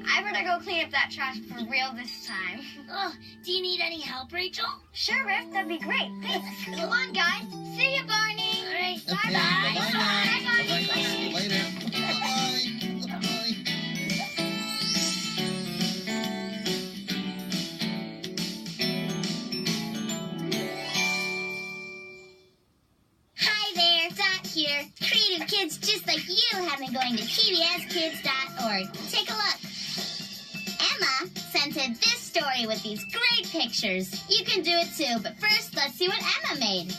I better go clean up that trash for real this time. Oh, do you need any help, Rachel? Sure, Riff, that'd be great. Thanks. Come on, guys. See you, Barney. All right. Okay, Bye-bye. bye-bye now. Bye, Barney. See you later. Bye-bye. Bye-bye. Hi there, Dot here. Creative kids just like you have been going to pbskids.org. Take a look. Emma sent in this story with these great pictures. You can do it too, but first let's see what Emma made.